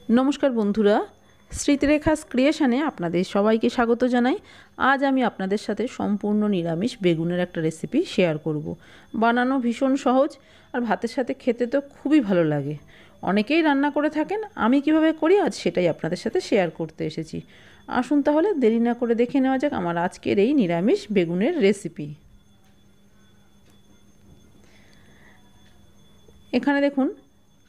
नमस्कार बंधुरा स्मृतिरेखास क्रिएशने आपनादेर सबाइके स्वागत जानाई। आज आमी आपनादेर साथे सम्पूर्ण निरामिष बेगुनेर एकटा रेसिपि शेयर करब। बानानो भीषण सहज और भातेर साथे खेते तो खूबई भालो लागे। अनेकेई रान्ना करे थाकेन, आमी किभाबे करी आज सेटाई आपनादेर साथे शेयर करते एसेछि। आसुन ताहले देरी ना करे देखे नेওয়া যাক आमार आजकेर এই निरामिष बेगुनेर रेसिपि। एखाने देखुन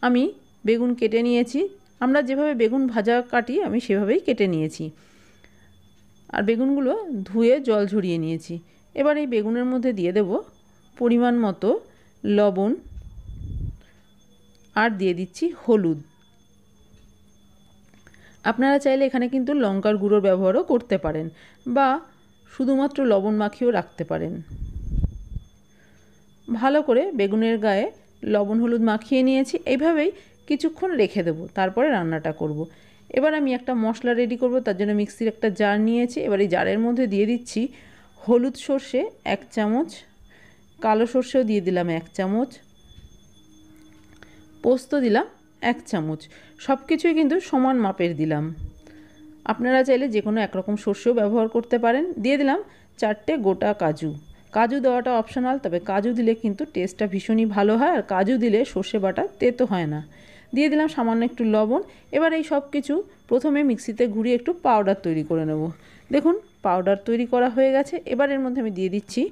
आमी बेगुन केटे निয়েছি। আমরা যেভাবে বেগুন ভাজা কাটি আমি সেভাবেই কেটে নিয়েছি আর বেগুনগুলো ধুয়ে জল ঝরিয়ে নিয়েছি। এবার এই বেগুনের মধ্যে দিয়ে দেব পরিমাণ মতো লবণ আর দিয়ে দিচ্ছি হলুদ। আপনারা চাইলে এখানে কিন্তু লঙ্কার গুঁড়োর ব্যবহারও করতে পারেন বা শুধুমাত্র লবণ মাখিয়েও রাখতে পারেন। ভালো করে বেগুনের গায়ে লবণ হলুদ মাখিয়ে নিয়েছি। এইভাবেই কিছুক্ষণ রেখে দেব, তারপরে রান্নাটা করব। এবার আমি একটা মশলা রেডি করব, তার জন্য মিক্সির একটা জার নিয়েছি। এবার এই জারের মধ্যে দিয়ে দিচ্ছি হলুদ সর্ষে 1 চামচ, কালো সর্ষেও দিয়ে দিলাম 1 চামচ, পোস্ত দিলাম 1 চামচ। সব কিছুই কিন্তু সমান মাপের দিলাম। আপনারা চাইলে যে কোনো একরকম সর্ষেও ব্যবহার করতে পারেন। দিয়ে দিলাম 4টে গোটা কাজু। কাজু দেওয়াটা অপশনাল, তবে কাজু দিলে কিন্তু টেস্টটা ভীষণই ভালো হয় আর কাজু দিলে সর্ষে বাটা তেতো হয় না। দিয়ে দিলাম সামান্য একটু লবণ। এবার এই সব কিছু প্রথমে মিক্সিতে ঘুরিয়ে একটু পাউডার তৈরি করে নেব। দেখুন পাউডার তৈরি করা হয়ে গেছে। এবার এর মধ্যে আমি দিয়ে দিচ্ছি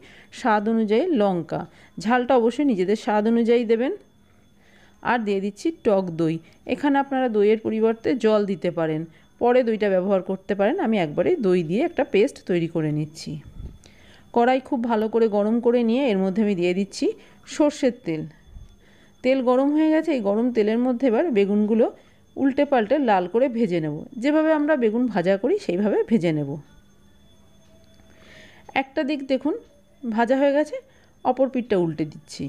স্বাদ অনুযায়ী লঙ্কা। ঝালটা অবশ্যই নিজেদের স্বাদ অনুযায়ী দেবেন। আর দিয়ে দিচ্ছি টক দই। এখানে আপনারা দইয়ের পরিবর্তে জল দিতে পারেন, পরে দইটা ব্যবহার করতে পারেন। আমি একবারেই দই দিয়ে একটা পেস্ট তৈরি করে নিচ্ছি। কড়াই খুব ভালো করে গরম করে নিয়ে এর মধ্যে আমি দিয়ে দিচ্ছি সর্ষের তেল। তেল গরম হয়ে গেছে। এই গরম তেলের মধ্যে এবার বেগুনগুলো উল্টে পাল্টে লাল করে ভেজে নেব। যেভাবে আমরা বেগুন ভাজা করি সেইভাবে ভেজে নেব। একটা দিক দেখুন ভাজা হয়ে গেছে, অপর পিঠটা উল্টে দিচ্ছি।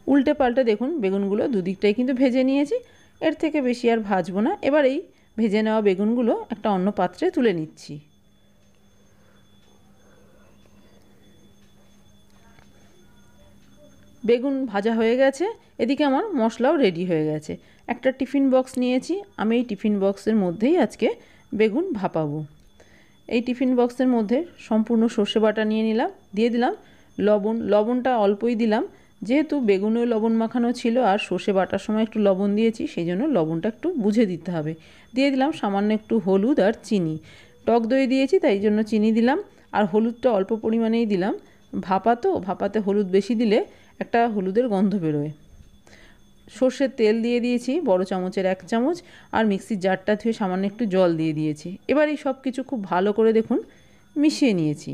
উল্টে পাল্টে দেখুন বেগুনগুলো দুদিকটাই কিন্তু ভেজে নিয়েছি। এর থেকে বেশি আর ভাজবো না। এবার এই ভেজে নেওয়া বেগুনগুলো একটা অন্য পাত্রে তুলে নিচ্ছি। বেগুন ভাজা হয়ে গেছে, এদিকে আমার মশলাও রেডি হয়ে গেছে। একটা টিফিন বক্স নিয়েছি। আমি এই টিফিন বক্সের মধ্যেই আজকে বেগুন ভাপাবো। এই টিফিন বক্সের মধ্যে সম্পূর্ণ সর্ষে বাটা নিয়ে নিলাম। দিয়ে দিলাম লবণ। লবণটা অল্পই দিলাম, যেহেতু বেগুনেও লবণ মাখানো ছিল আর সর্ষে বাটার সময় একটু লবণ দিয়েছি, সেই জন্য লবণটা একটু বুঝে দিতে হবে। দিয়ে দিলাম সামান্য একটু হলুদ আর চিনি। টক দই দিয়েছি তাই জন্য চিনি দিলাম আর হলুদটা অল্প পরিমাণেই দিলাম। ভাপাতে হলুদ বেশি দিলে একটা হলুদের গন্ধ বেরোয়। সর্ষের তেল দিয়ে দিয়েছি বড় চামচের 1 চামচ আর মিক্সির জারটা ধুয়ে সামান্য একটু জল দিয়ে দিয়েছি। এবার এই সব কিছু খুব ভালো করে দেখুন মিশিয়ে নিয়েছি।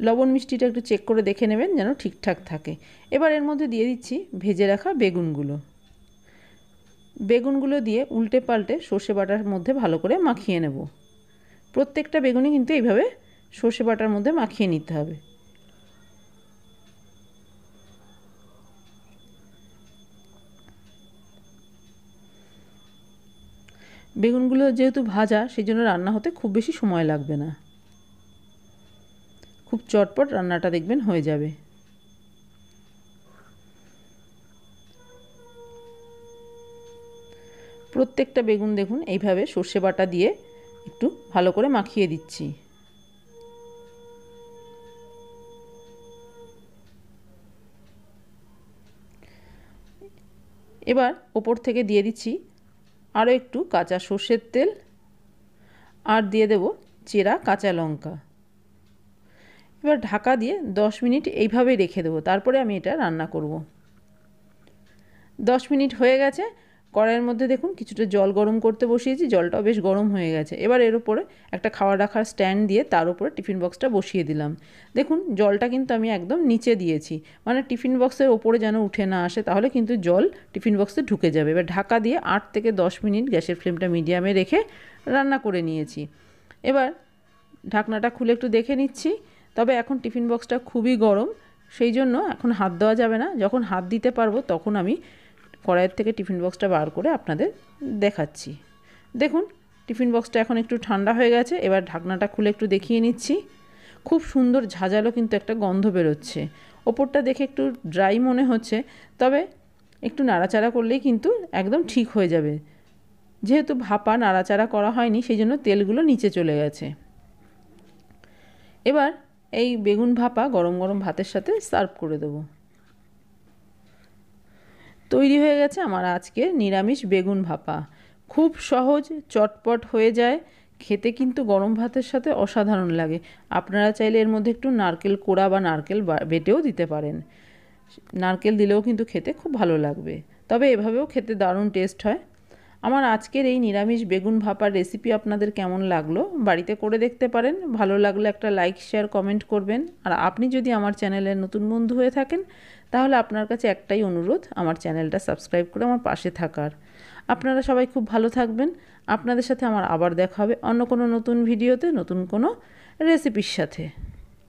লবণ মিষ্টিটা একটু চেক করে দেখে নেবেন যেন ঠিকঠাক থাকে। এবার এর মধ্যে দিয়ে দিচ্ছি ভেজে রাখা বেগুনগুলো। বেগুনগুলো দিয়ে উল্টে পাল্টে সর্ষে বাটার মধ্যে ভালো করে মাখিয়ে নেব। প্রত্যেকটা বেগুনই কিন্তু এইভাবে সর্ষে বাটার মধ্যে মাখিয়ে নিতে হবে। বেগুনগুলো যেহেতু ভাজা সেই জন্য রান্না হতে খুব বেশি সময় লাগবে না। খুব চটপট রান্নাটা দেখবেন হয়ে যাবে। প্রত্যেকটা বেগুন দেখুন এইভাবে সর্ষে বাটা দিয়ে একটু ভালো করে মাখিয়ে দিচ্ছি। এবার ওপর থেকে দিয়ে দিচ্ছি আরও একটু কাঁচা সর্ষের তেল আর দিয়ে দেব চেরা কাঁচা লঙ্কা। এবার ঢাকা দিয়ে 10 মিনিট এইভাবে রেখে দেবো, তারপরে আমি এটা রান্না করব। 10 মিনিট হয়ে গেছে। কড়াইয়ের মধ্যে দেখুন কিছুটা জল গরম করতে বসিয়েছি। জলটাও বেশ গরম হয়ে গেছে। এবার এর উপরে একটা খাওয়া রাখার স্ট্যান্ড দিয়ে তার উপরে টিফিন বক্সটা বসিয়ে দিলাম। দেখুন জলটা কিন্তু আমি একদম নিচে দিয়েছি, মানে টিফিন বক্সের ওপরে যেন উঠে না আসে, তাহলে কিন্তু জল টিফিন বক্সে ঢুকে যাবে। এবার ঢাকা দিয়ে 8 থেকে 10 মিনিট গ্যাসের ফ্লেমটা মিডিয়ামে রেখে রান্না করে নিয়েছি। এবার ঢাকনাটা খুলে একটু দেখে নিচ্ছি। তবে এখন টিফিন বক্সটা খুবই গরম, সেই জন্য এখন হাত দেওয়া যাবে না। যখন হাত দিতে পারবো তখন আমি কড়াইয়ের থেকে টিফিন বক্সটা বার করে আপনাদের দেখাচ্ছি। দেখুন টিফিন বক্সটা এখন একটু ঠান্ডা হয়ে গেছে। এবার ঢাকনাটা খুলে একটু দেখিয়ে নিচ্ছি। খুব সুন্দর ঝাঁঝালো কিন্তু একটা গন্ধ বেরোচ্ছে। ওপরটা দেখে একটু ড্রাই মনে হচ্ছে, তবে একটু নাড়াচাড়া করলেই কিন্তু একদম ঠিক হয়ে যাবে। যেহেতু ভাপা নাড়াচাড়া করা হয়নি সেই জন্য তেলগুলো নিচে চলে গেছে। এবার এই বেগুন ভাপা গরম গরম ভাতের সাথে সার্ভ করে দেবো। তৈরি হয়ে গেছে আমার আজকের নিরামিষ বেগুন ভাপা। খুব সহজ, চটপট হয়ে যায়, খেতে কিন্তু গরম ভাতের সাথে অসাধারণ লাগে। আপনারা চাইলে এর মধ্যে একটু নারকেল কোড়া বা নারকেল বেটেও দিতে পারেন। নারকেল দিলেও কিন্তু খেতে খুব ভালো লাগবে, তবে এভাবেও খেতে দারুণ টেস্ট হয়। আমার আজকের এই নিরামিষ বেগুন ভাপার রেসিপি আপনাদের কেমন লাগলো বাড়িতে করে দেখতে পারেন। ভালো লাগলে একটা লাইক, শেয়ার, কমেন্ট করবেন। আর আপনি যদি আমার চ্যানেলের নতুন বন্ধু হয়ে থাকেন তাহলে আপনার কাছে একটাই অনুরোধ, আমার চ্যানেলটা সাবস্ক্রাইব করে আমার পাশে থাকার। আপনারা সবাই খুব ভালো থাকবেন। আপনাদের সাথে আমার আবার দেখা হবে অন্য কোনো নতুন ভিডিওতে, নতুন কোনো রেসিপির সাথে।